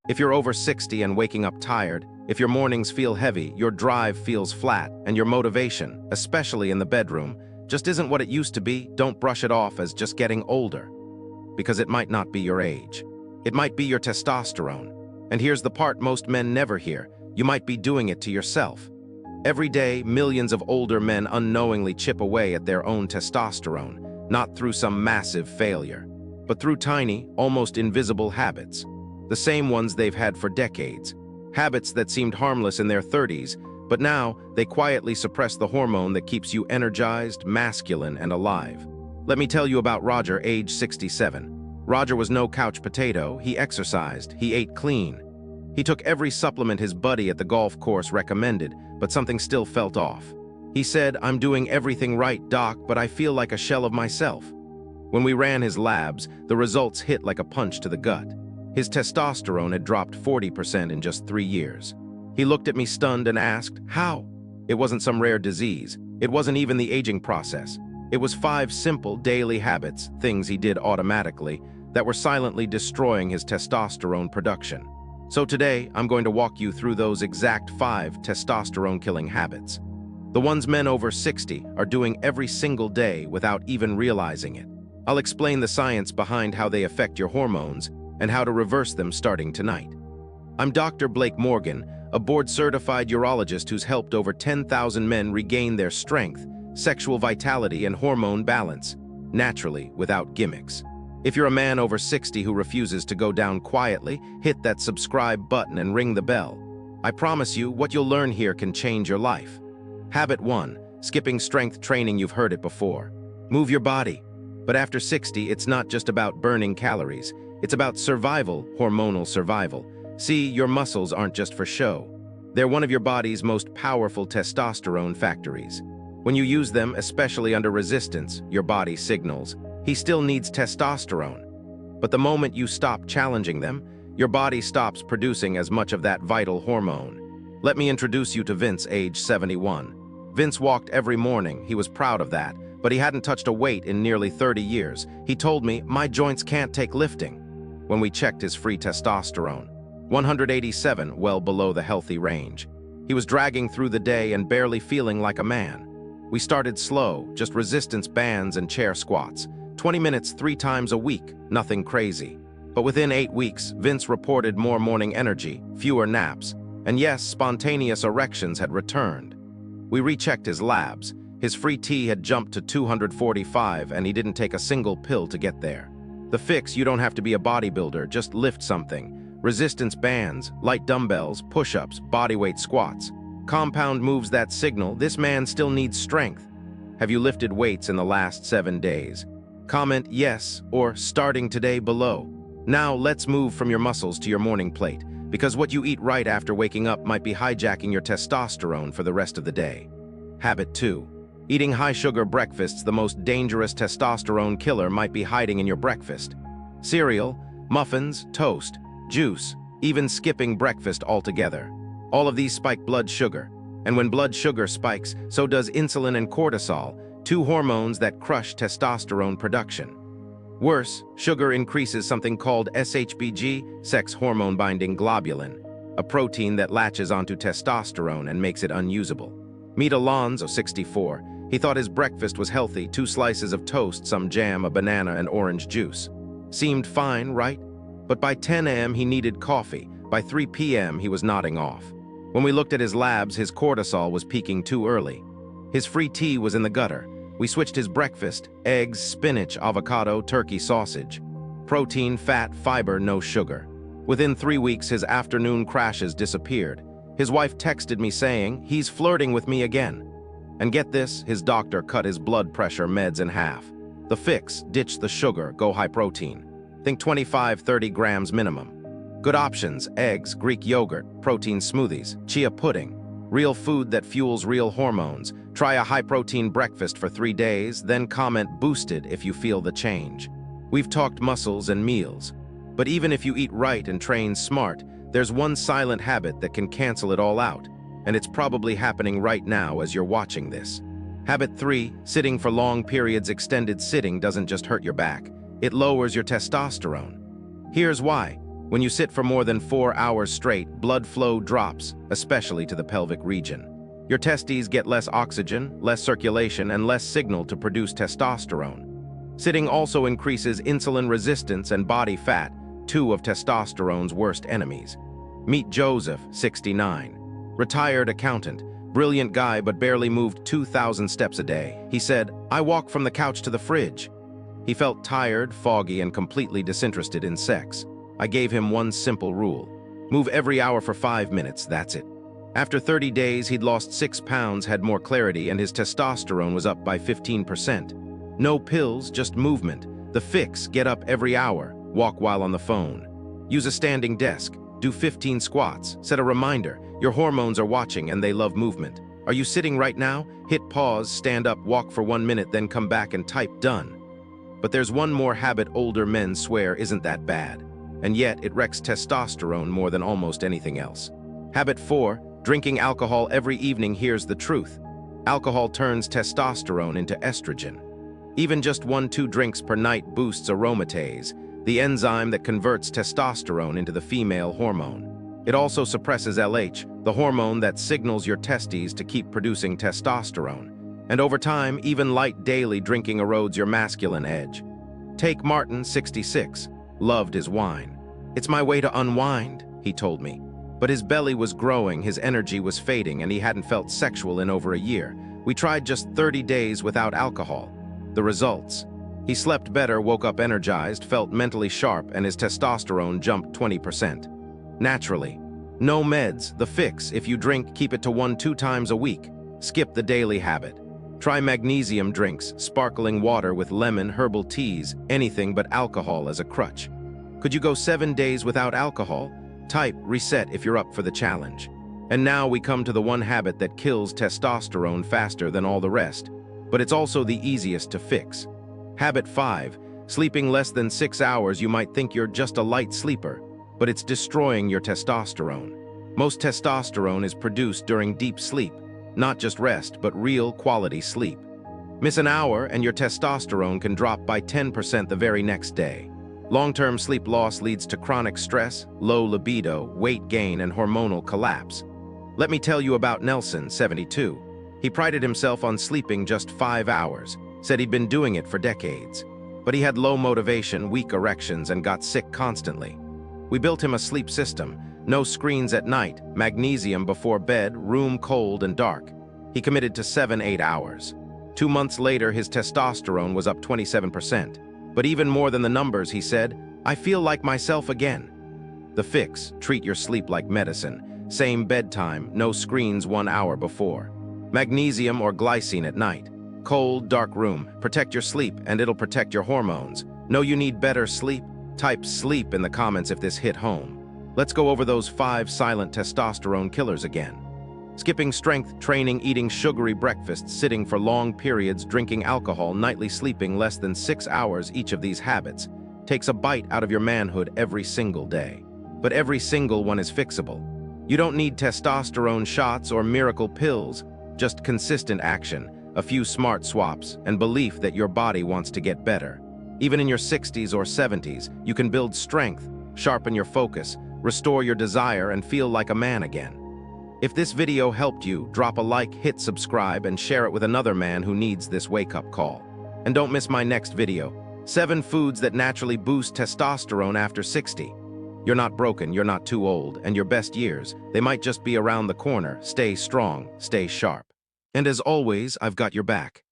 If you're over 60 and waking up tired, if your mornings feel heavy, your drive feels flat, and your motivation, especially in the bedroom, just isn't what it used to be, don't brush it off as just getting older. Because it might not be your age. It might be your testosterone. And here's the part most men never hear. You might be doing it to yourself. Every day, millions of older men unknowingly chip away at their own testosterone, not through some massive failure, but through tiny, almost invisible habits. The same ones they've had for decades. Habits that seemed harmless in their 30s, but now they quietly suppress the hormone that keeps you energized, masculine, and alive. Let me tell you about Roger, age 67. Roger was no couch potato. He exercised. He ate clean. He took every supplement his buddy at the golf course recommended, but something still felt off. He said, "I'm doing everything right, doc, but I feel like a shell of myself." When we ran his labs, the results hit like a punch to the gut. His testosterone had dropped 40% in just 3 years. He looked at me stunned and asked, "How?" It wasn't some rare disease. It wasn't even the aging process. It was 5 simple daily habits, things he did automatically, that were silently destroying his testosterone production. So today, I'm going to walk you through those exact 5 testosterone-killing habits. The ones men over 60 are doing every single day without even realizing it. I'll explain the science behind how they affect your hormones and how to reverse them starting tonight. I'm Dr. Blake Morgan, a board-certified urologist who's helped over 10,000 men regain their strength, sexual vitality, and hormone balance, naturally, without gimmicks. If you're a man over 60 who refuses to go down quietly, hit that subscribe button and ring the bell. I promise you, what you'll learn here can change your life. Habit 1. Skipping strength training. You've heard it before. Move your body. But after 60, it's not just about burning calories. It's about survival, hormonal survival. See, your muscles aren't just for show. They're one of your body's most powerful testosterone factories. When you use them, especially under resistance, your body signals, he still needs testosterone. But the moment you stop challenging them, your body stops producing as much of that vital hormone. Let me introduce you to Vince, age 71. Vince walked every morning. He was proud of that, but he hadn't touched a weight in nearly 30 years. He told me, "My joints can't take lifting." When we checked his free testosterone, 187, well below the healthy range. He was dragging through the day and barely feeling like a man. We started slow, just resistance bands and chair squats. 20 minutes 3 times a week, nothing crazy. But within 8 weeks, Vince reported more morning energy, fewer naps, and yes, spontaneous erections had returned. We rechecked his labs. His free T had jumped to 245, and he didn't take a single pill to get there. The fix: you don't have to be a bodybuilder, just lift something. Resistance bands, light dumbbells, push-ups, bodyweight squats. Compound moves that signal, this man still needs strength. Have you lifted weights in the last 7 days? Comment yes or starting today below. Now let's move from your muscles to your morning plate, because what you eat right after waking up might be hijacking your testosterone for the rest of the day. Habit 2. Eating high-sugar breakfasts. The most dangerous testosterone killer might be hiding in your breakfast. Cereal, muffins, toast, juice, even skipping breakfast altogether. All of these spike blood sugar. And when blood sugar spikes, so does insulin and cortisol, 2 hormones that crush testosterone production. Worse, sugar increases something called SHBG, sex hormone-binding globulin, a protein that latches onto testosterone and makes it unusable. Meet Alonzo, 64. He thought his breakfast was healthy: 2 slices of toast, some jam, a banana, and orange juice. Seemed fine, right? But by 10 a.m. he needed coffee. By 3 p.m. he was nodding off. When we looked at his labs, his cortisol was peaking too early. His free T was in the gutter. We switched his breakfast: eggs, spinach, avocado, turkey, sausage. Protein, fat, fiber, no sugar. Within 3 weeks, his afternoon crashes disappeared. His wife texted me saying, "He's flirting with me again." And get this, his doctor cut his blood pressure meds in half. The fix: ditch the sugar, go high protein. Think 25-30 grams minimum. Good options: eggs, Greek yogurt, protein smoothies, chia pudding. Real food that fuels real hormones. Try a high-protein breakfast for 3 days, then comment "boosted" if you feel the change. We've talked muscles and meals. But even if you eat right and train smart, there's one silent habit that can cancel it all out. And it's probably happening right now as you're watching this. Habit 3. Sitting for long periods. Extended sitting doesn't just hurt your back. It lowers your testosterone. Here's why. When you sit for more than 4 hours straight, blood flow drops, especially to the pelvic region. Your testes get less oxygen, less circulation, and less signal to produce testosterone. Sitting also increases insulin resistance and body fat, two of testosterone's worst enemies. Meet Joseph, 69. Retired accountant, brilliant guy but barely moved 2,000 steps a day. He said, "I walk from the couch to the fridge." He felt tired, foggy, and completely disinterested in sex. I gave him one simple rule. Move every hour for 5 minutes, that's it. After 30 days, he'd lost 6 pounds, had more clarity, and his testosterone was up by 15%. No pills, just movement. The fix: get up every hour, walk while on the phone. Use a standing desk, do 15 squats, set a reminder. Your hormones are watching and they love movement. Are you sitting right now? Hit pause, stand up, walk for 1 minute, then come back and type done. But there's one more habit older men swear isn't that bad, and yet it wrecks testosterone more than almost anything else. Habit 4, drinking alcohol every evening. Here's the truth. Alcohol turns testosterone into estrogen. Even just 1-2 drinks per night boosts aromatase, the enzyme that converts testosterone into the female hormone. It also suppresses LH, the hormone that signals your testes to keep producing testosterone. And over time, even light daily drinking erodes your masculine edge. Take Martin, 66. Loved his wine. "It's my way to unwind," he told me. But his belly was growing, his energy was fading, and he hadn't felt sexual in over a year. We tried just 30 days without alcohol. The results: he slept better, woke up energized, felt mentally sharp, and his testosterone jumped 20%. Naturally. No meds, the fix. If you drink, keep it to 1-2 times a week. Skip the daily habit. Try magnesium drinks, sparkling water with lemon, herbal teas, anything but alcohol as a crutch. Could you go 7 days without alcohol? Type reset if you're up for the challenge. And now we come to the one habit that kills testosterone faster than all the rest, but it's also the easiest to fix. Habit 5, sleeping less than 6 hours. You might think you're just a light sleeper, but it's destroying your testosterone. Most testosterone is produced during deep sleep, not just rest, but real quality sleep. Miss an hour and your testosterone can drop by 10% the very next day. Long-term sleep loss leads to chronic stress, low libido, weight gain, and hormonal collapse. Let me tell you about Nelson, 72. He prided himself on sleeping just 5 hours, said he'd been doing it for decades. But he had low motivation, weak erections, and got sick constantly. We built him a sleep system: no screens at night, magnesium before bed, room cold and dark. He committed to 7-8 hours. 2 months later, his testosterone was up 27%. But even more than the numbers, he said, "I feel like myself again." The fix: treat your sleep like medicine. Same bedtime, no screens 1 hour before. Magnesium or glycine at night. Cold, dark room. Protect your sleep, and it'll protect your hormones. Know you need better sleep? Type sleep in the comments if this hit home. Let's go over those 5 silent testosterone killers again. Skipping strength training, eating sugary breakfasts, sitting for long periods, drinking alcohol, nightly sleeping less than 6 hours. Each of these habits takes a bite out of your manhood every single day. But every single one is fixable. You don't need testosterone shots or miracle pills, just consistent action, a few smart swaps, and belief that your body wants to get better. Even in your 60s or 70s, you can build strength, sharpen your focus, restore your desire, and feel like a man again. If this video helped you, drop a like, hit subscribe, and share it with another man who needs this wake-up call. And don't miss my next video: 7 foods that naturally boost testosterone after 60. You're not broken, you're not too old, and your best years, they might just be around the corner. Stay strong, stay sharp. And as always, I've got your back.